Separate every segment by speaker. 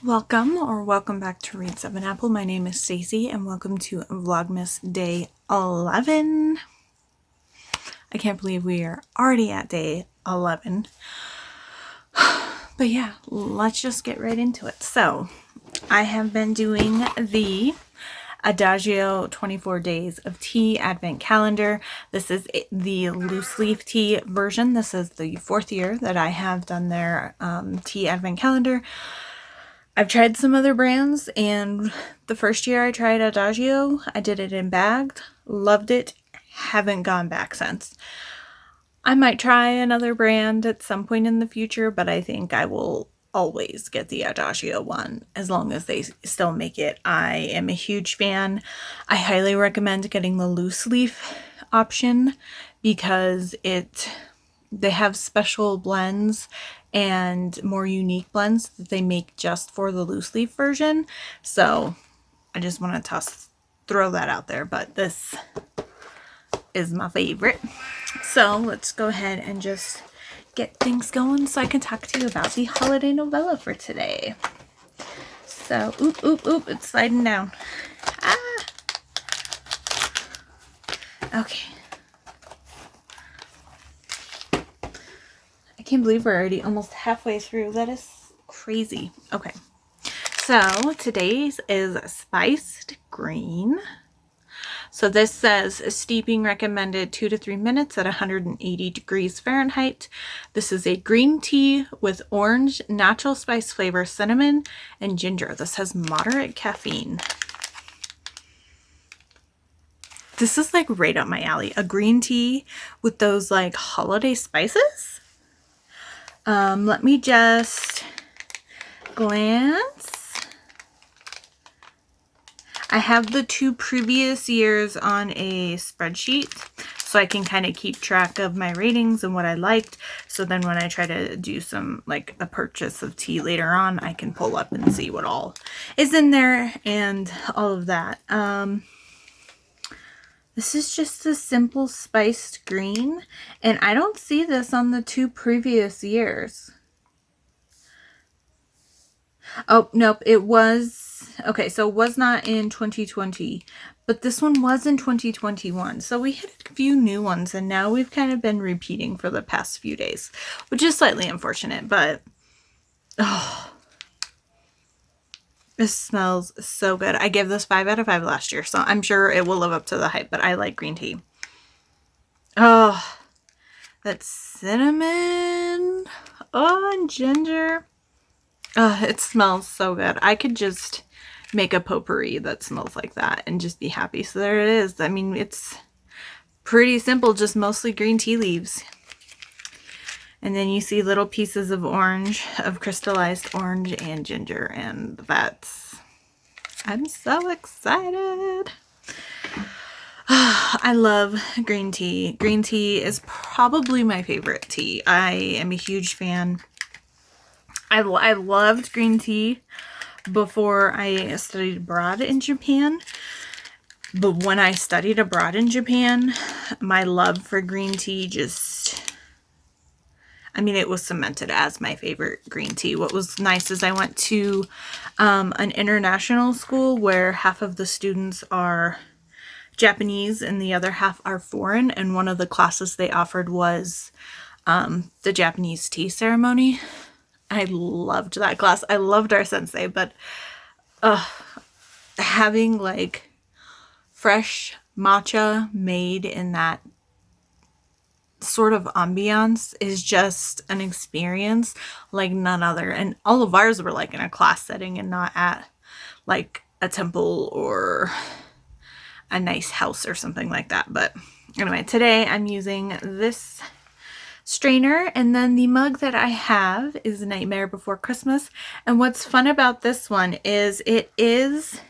Speaker 1: Welcome back to Read 7 Apple. My name is Stacy and welcome to Vlogmas Day 11. I can't believe we are already at day 11. But yeah, let's just get right into it. So, I have been doing the Adagio 24 Days of Tea Advent Calendar. This is the loose leaf tea version. This is the 4th year that I have done their tea Advent Calendar. I've tried some other brands, and the first year I tried Adagio, I did it in bagged, loved it, haven't gone back since. I might try another brand at some point in the future, but I think I will always get the Adagio one as long as they still make it. I am a huge fan. I highly recommend getting the loose leaf option because they have special blends and more unique blends that they make just for the loose leaf version. So I just want to throw that out there, but this is my favorite. So let's go ahead and just get things going so I can talk to you about the holiday novella for today. So, oop, it's sliding down. Okay. I can't believe we're already almost halfway through. That is crazy. Okay. So today's is spiced green. So this says steeping recommended 2 to 3 minutes at 180 degrees Fahrenheit. This is a green tea with orange, natural spice flavor, cinnamon, and ginger. This has moderate caffeine. This is like right up my alley. A green tea with those like holiday spices. Let me just glance. I have the 2 previous years on a spreadsheet so I can kind of keep track of my ratings and what I liked. So then when I try to do some like a purchase of tea later on, I can pull up and see what all is in there and all of that. This is just a simple spiced green, and I don't see this on the 2 previous years. Oh, nope, it was, okay, so it was not in 2020, but this one was in 2021. So we had a few new ones, and now we've kind of been repeating for the past few days, which is slightly unfortunate, but, oh, this smells so good. I gave this 5 out of 5 last year, so I'm sure it will live up to the hype, but I like green tea. Oh, that cinnamon. Oh, and ginger. Oh, it smells so good. I could just make a potpourri that smells like that and just be happy. So there it is. I mean, it's pretty simple, just mostly green tea leaves. And then you see little pieces of orange, of crystallized orange and ginger, and I'm so excited. I love green tea. Green tea is probably my favorite tea. I am a huge fan. I loved green tea before I studied abroad in Japan. But when I studied abroad in Japan, my love for green tea it was cemented as my favorite green tea. What was nice is I went to an international school where half of the students are Japanese and the other half are foreign. And one of the classes they offered was the Japanese tea ceremony. I loved that class. I loved our sensei, but having like fresh matcha made in that sort of ambiance is just an experience like none other. And all of ours were like in a class setting and not at like a temple or a nice house or something like that. But anyway, today I'm using this strainer, and then the mug that I have is Nightmare Before Christmas. And what's fun about this one is it is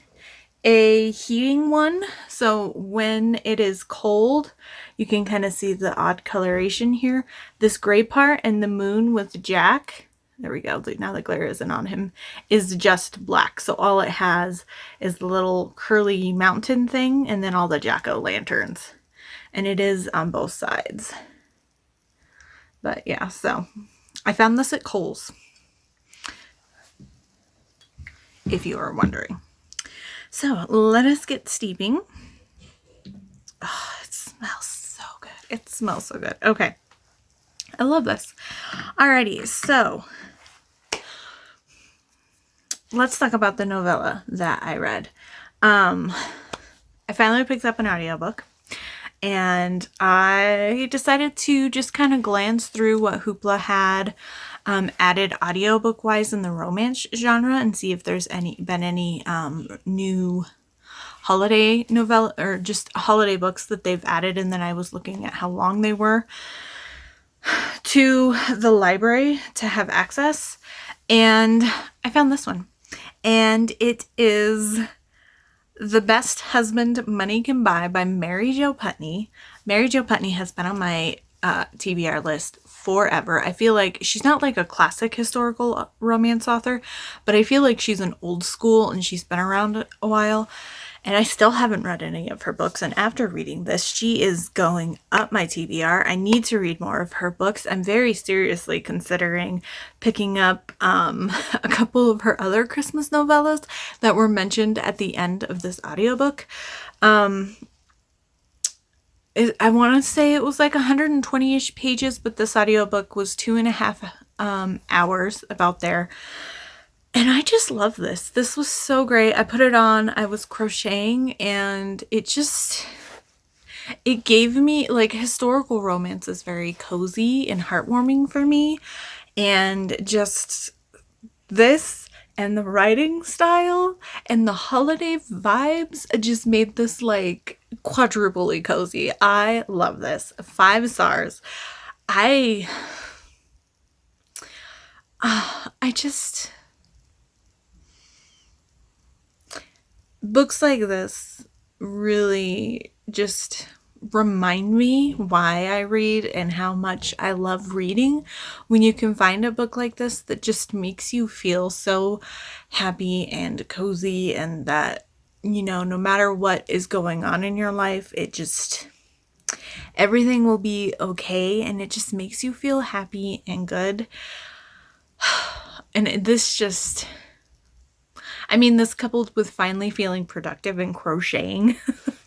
Speaker 1: a heating one, so when it is cold you can kind of see the odd coloration here. This gray part and the moon with Jack, there we go, now the glare isn't on him, is just black. So all it has is the little curly mountain thing and then all the jack-o'-lanterns, and it is on both sides. But yeah, so I found this at Kohl's. if you are wondering. So let us get steeping. Oh, it smells so good. It smells so good. Okay. I love this. Alrighty, so let's talk about the novella that I read. I finally picked up an audiobook, and I decided to just kind of glance through what Hoopla had added audiobook wise in the romance genre and see if there's been any new holiday novella or just holiday books that they've added. And then I was looking at how long they were to the library to have access, and I found this one, and it is The Best Husband Money Can Buy by Mary Jo Putney. Mary Jo Putney has been on my TBR list forever. I feel like she's not like a classic historical romance author, but I feel like she's an old school and she's been around a while. And I still haven't read any of her books. And after reading this, she is going up my TBR. I need to read more of her books. I'm very seriously considering picking up a couple of her other Christmas novellas that were mentioned at the end of this audiobook. I want to say it was like 120-ish pages, but this audiobook was 2.5 hours, about there. And I just love this. This was so great. I put it on, I was crocheting, and it gave me, like, historical romance is very cozy and heartwarming for me. And just this and the writing style and the holiday vibes just made this like quadruply cozy. I love this. 5 stars. Books like this really just remind me why I read and how much I love reading. When you can find a book like this that just makes you feel so happy and cozy, and that, you know, no matter what is going on in your life, everything will be okay, and it just makes you feel happy and good. And this coupled with finally feeling productive and crocheting,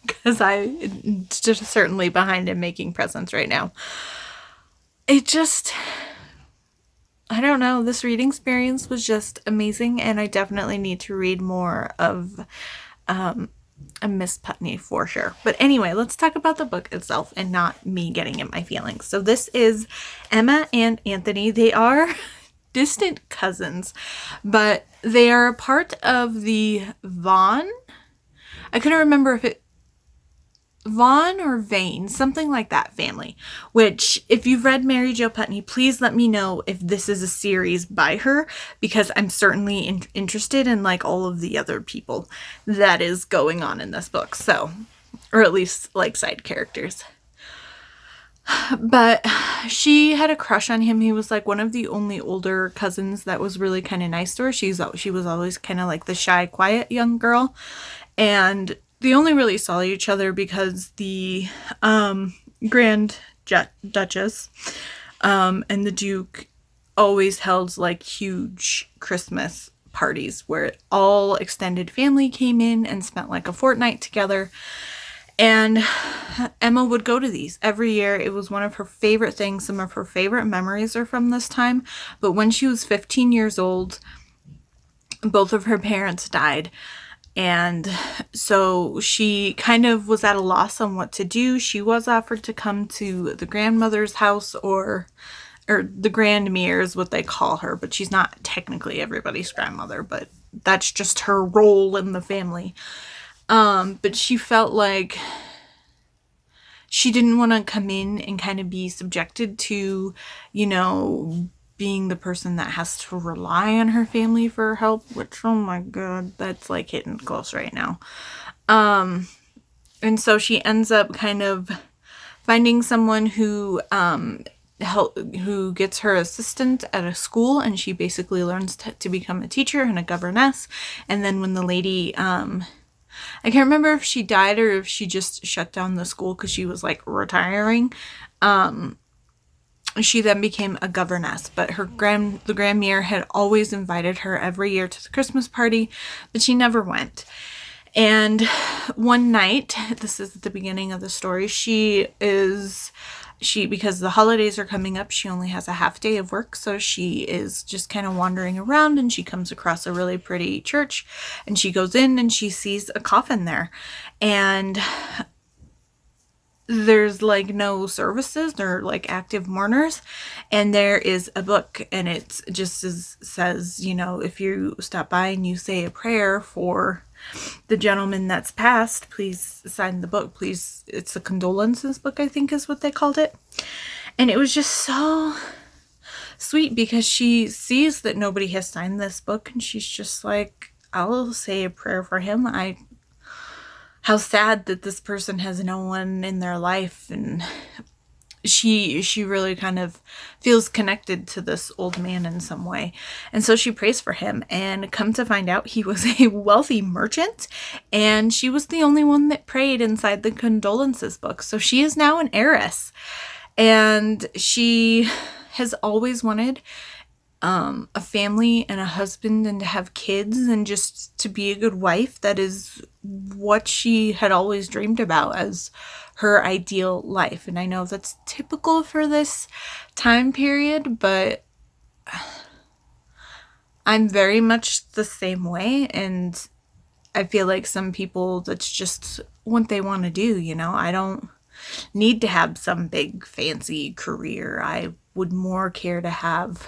Speaker 1: because I'm just certainly behind in making presents right now. I don't know, this reading experience was just amazing, and I definitely need to read more of a Miss Putney for sure. But anyway, let's talk about the book itself and not me getting in my feelings. So this is Emma and Anthony. They are distant cousins, but they are a part of the Vaughn. I couldn't remember if it Vaughn or Vane, something like that family, which if you've read Mary Jo Putney, please let me know if this is a series by her, because I'm certainly interested in like all of the other people that is going on in this book. So, or at least like side characters. But she had a crush on him. He was like one of the only older cousins that was really kind of nice to her. She was always kind of like the shy, quiet young girl. And they only really saw each other because the Grand Duchess and the Duke always held like huge Christmas parties where all extended family came in and spent like a fortnight together. And Emma would go to these every year. It was one of her favorite things. Some of her favorite memories are from this time. But when she was 15 years old, both of her parents died. And so she kind of was at a loss on what to do. She was offered to come to the grandmother's house, or the grandmere is what they call her. But she's not technically everybody's grandmother, but that's just her role in the family. But she felt like she didn't want to come in and kind of be subjected to, you know, being the person that has to rely on her family for help, which, oh my God, that's like hitting close right now. And so she ends up kind of finding someone who gets her assistant at a school, and she basically learns to become a teacher and a governess. And then when the lady, I can't remember if she died or if she just shut down the school because she was like retiring. she then became a governess, but the grandmere had always invited her every year to the Christmas party, but she never went. And one night, this is at the beginning of the story, because the holidays are coming up, she only has a half day of work, so she is just kind of wandering around, and she comes across a really pretty church, and she goes in and she sees a coffin there, and there's like no services, they're like active mourners, and there is a book, and it just says, you know, if you stop by and you say a prayer for the gentleman that's passed, please sign the book, please. It's a condolences book, I think is what they called it. And it was just so sweet because she sees that nobody has signed this book, and she's just like, I'll say a prayer for him. How sad that this person has no one in their life, and she really kind of feels connected to this old man in some way. And so she prays for him, and come to find out he was a wealthy merchant, and she was the only one that prayed inside the condolences book. So she is now an heiress, and she has always wanted a family and a husband and to have kids and just to be a good wife. That is what she had always dreamed about as her ideal life. And I know that's typical for this time period, but I'm very much the same way. And I feel like some people, that's just what they want to do, you know. I don't need to have some big fancy career. I would more care to have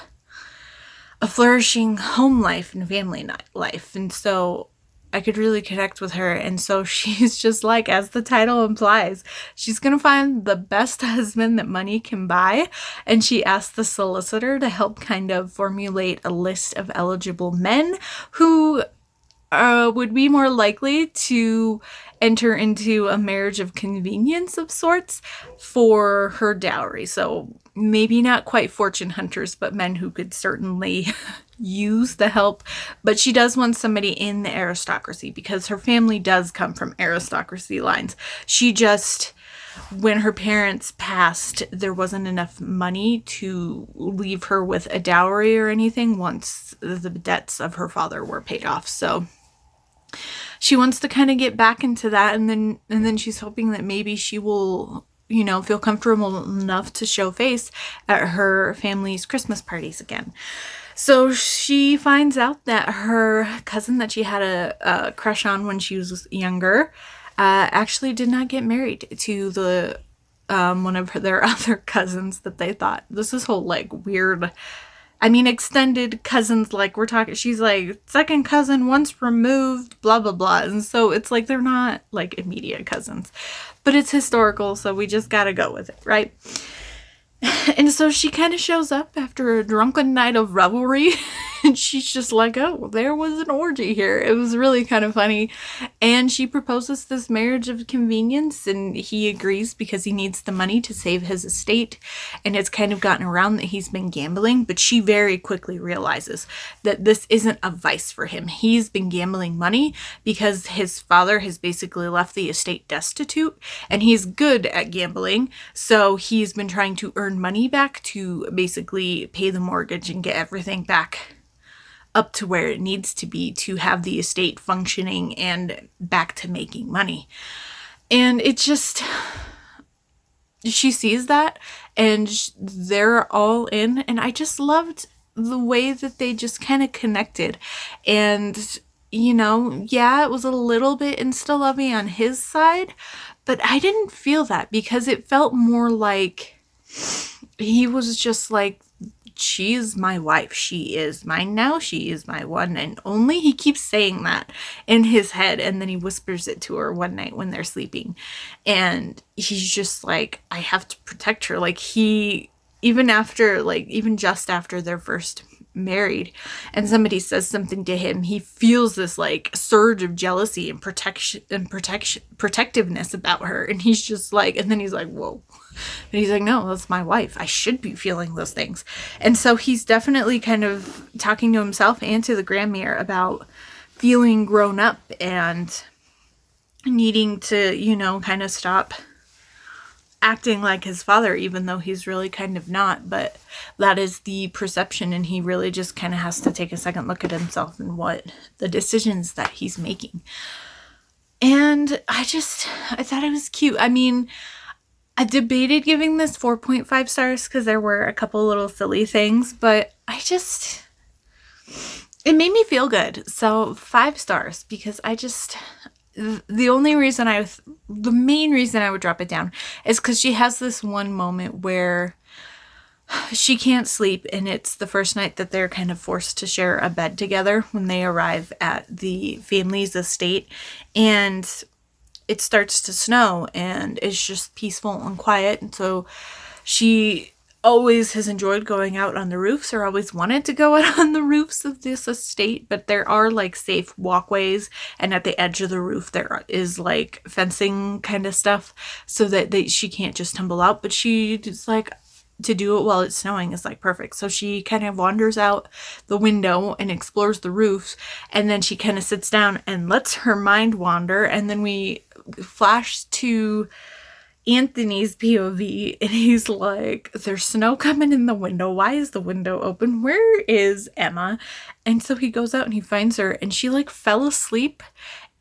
Speaker 1: a flourishing home life and family life. And so I could really connect with her. And so she's just like, as the title implies, she's going to find the best husband that money can buy. And she asked the solicitor to help kind of formulate a list of eligible men who would be more likely to enter into a marriage of convenience of sorts for her dowry. So maybe not quite fortune hunters, but men who could certainly use the help. But she does want somebody in the aristocracy because her family does come from aristocracy lines. She just, when her parents passed, there wasn't enough money to leave her with a dowry or anything once the debts of her father were paid off. So she wants to kind of get back into that, and then she's hoping that maybe she will, you know, feel comfortable enough to show face at her family's Christmas parties again. So she finds out that her cousin that she had a crush on when she was younger actually did not get married to the one of their other cousins that they thought. This is whole like weird, I mean, extended cousins, like we're talking, she's like second cousin once removed, blah, blah, blah. And so it's like, they're not like immediate cousins, but it's historical. So we just got to go with it. Right. And so she kind of shows up after a drunken night of revelry, and she's just like, oh, there was an orgy here. It was really kind of funny. And she proposes this marriage of convenience, and he agrees because he needs the money to save his estate. And it's kind of gotten around that he's been gambling, but she very quickly realizes that this isn't a vice for him. He's been gambling money because his father has basically left the estate destitute, and he's good at gambling. So he's been trying to earn money back to basically pay the mortgage and get everything back up to where it needs to be to have the estate functioning and back to making money. And it just, she sees that, and they're all in, and I just loved the way that they just kind of connected. And, you know, yeah, it was a little bit insta-lovey on his side, but I didn't feel that because it felt more like he was just like, she is my wife. She is mine now. She is my one and only. He keeps saying that in his head, and then he whispers it to her one night when they're sleeping. And he's just like, I have to protect her. Like even just after they're first married and somebody says something to him, he feels this like surge of jealousy and protectiveness about her. And he's just like, and then he's like, whoa. And he's like, no, that's my wife. I should be feeling those things. And so he's definitely kind of talking to himself and to the grandmere about feeling grown up and needing to, you know, kind of stop acting like his father, even though he's really kind of not. But that is the perception, and he really just kind of has to take a second look at himself and what the decisions that he's making. And I thought it was cute. I mean, I debated giving this 4.5 stars because there were a couple little silly things, but it made me feel good. So 5 stars, because the main reason I would drop it down is because she has this one moment where she can't sleep, and it's the first night that they're kind of forced to share a bed together when they arrive at the family's estate, and it starts to snow, and it's just peaceful and quiet. And so she always has enjoyed going out on the roofs, or always wanted to go out on the roofs of this estate, but there are like safe walkways, and at the edge of the roof there is like fencing kind of stuff so that she can't just tumble out. But she just like, to do it while it's snowing is like perfect. So she kind of wanders out the window and explores the roofs, and then she kind of sits down and lets her mind wander, and then we flash to Anthony's POV, and he's like, there's snow coming in the window. Why is the window open? Where is Emma? And so he goes out and he finds her, and she like fell asleep,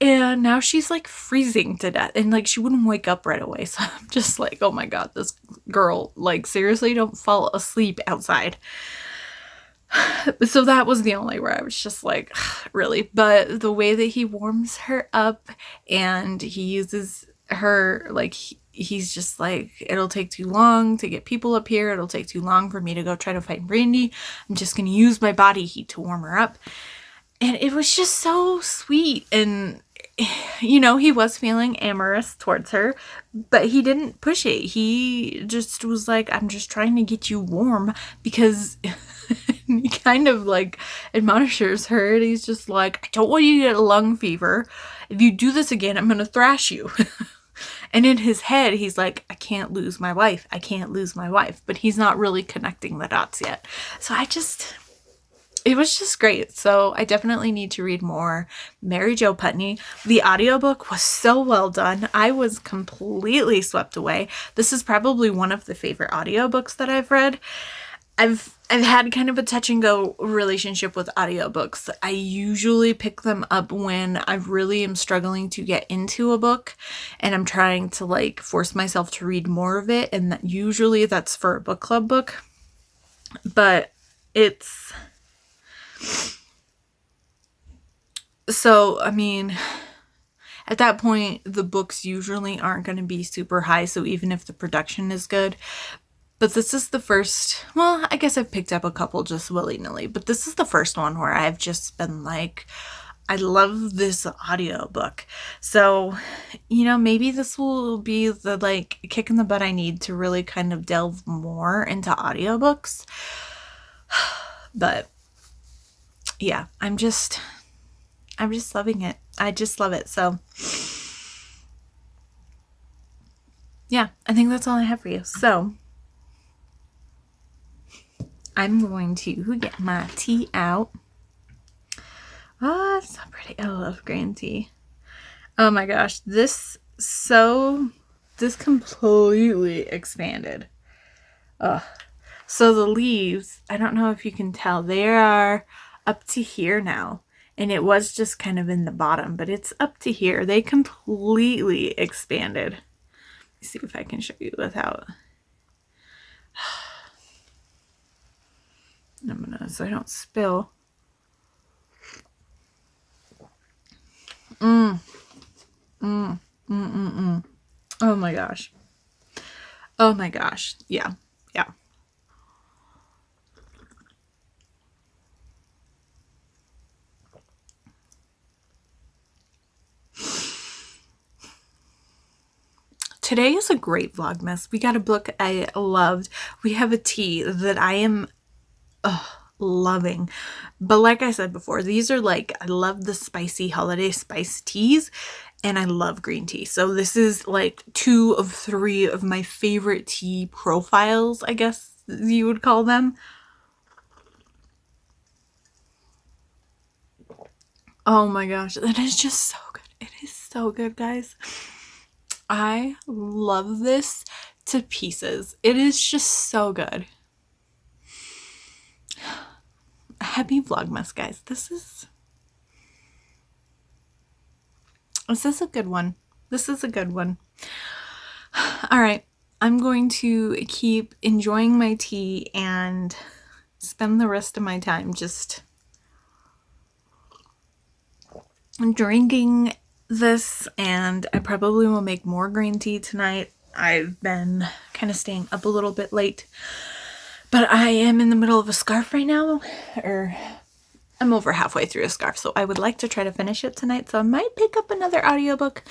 Speaker 1: and now she's like freezing to death, and like she wouldn't wake up right away. So I'm just like, oh my god, this girl, like seriously, don't fall asleep outside. So that was the only where I was just like, really. But the way that he warms her up, and he uses her, like, he's just like, it'll take too long to get people up here. It'll take too long for me to go try to find Brandy. I'm just going to use my body heat to warm her up. And it was just so sweet. And, you know, he was feeling amorous towards her, but he didn't push it. He just was like, I'm just trying to get you warm, because he kind of like admonishes her. And he's just like, I don't want you to get a lung fever. If you do this again, I'm going to thrash you. And in his head, he's like, I can't lose my wife. I can't lose my wife. But he's not really connecting the dots yet. So it was just great. So I definitely need to read more Mary Jo Putney. The audiobook was so well done. I was completely swept away. This is probably one of the favorite audiobooks that I've read. I've had kind of a touch and go relationship with audiobooks. I usually pick them up when I really am struggling to get into a book, and I'm trying to like force myself to read more of it. And usually that's for a book club book, but so, I mean, at that point, the books usually aren't going to be super high. So even if the production is good, but this is the first, well, I guess I've picked up a couple just willy-nilly, but this is the first one where I've just been like, I love this audiobook. So, you know, maybe this will be the like kick in the butt I need to really kind of delve more into audiobooks. But yeah, I'm just loving it. I just love it. So yeah, I think that's all I have for you. So I'm going to get my tea out. Oh, it's so pretty. I love green tea. Oh my gosh. This completely expanded. Ugh. So the leaves, I don't know if you can tell, they are up to here now. And it was just kind of in the bottom, but it's up to here. They completely expanded. Let me see if I can show you without. I'm gonna, so I don't spill. Oh my gosh. Oh my gosh. Yeah. Yeah. Today is a great Vlogmas. We got a book I loved. We have a tea that I am loving. But like I said before, these are like, I love the spicy holiday spice teas, and I love green tea. So this is like 2 of 3 of my favorite tea profiles, I guess you would call them. Oh my gosh, that is just so good. It is so good, guys. I love this to pieces. It is just so good. Happy Vlogmas, guys. This is a good one. This is a good one. All right. I'm going to keep enjoying my tea and spend the rest of my time just drinking this, and I probably will make more green tea tonight. I've been kind of staying up a little bit late, but I am in the middle of a scarf right now, or I'm over halfway through a scarf, so I would like to try to finish it tonight, so I might pick up another audiobook.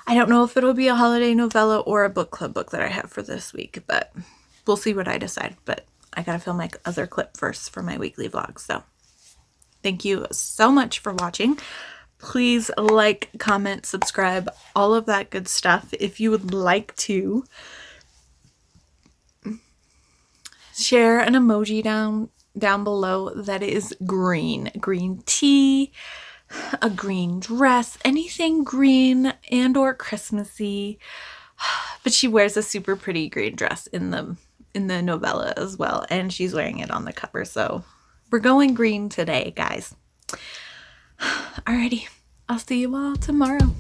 Speaker 1: I don't know if it'll be a holiday novella or a book club book that I have for this week, but we'll see what I decide. But I gotta film my other clip first for my weekly vlog, so thank you so much for watching. Please like, comment, subscribe, all of that good stuff. If you would like to share an emoji down below that is green tea, a green dress, anything green and or Christmassy. But she wears a super pretty green dress in the novella as well, and she's wearing it on the cover, so we're going green today, guys. Alrighty, I'll see you all tomorrow.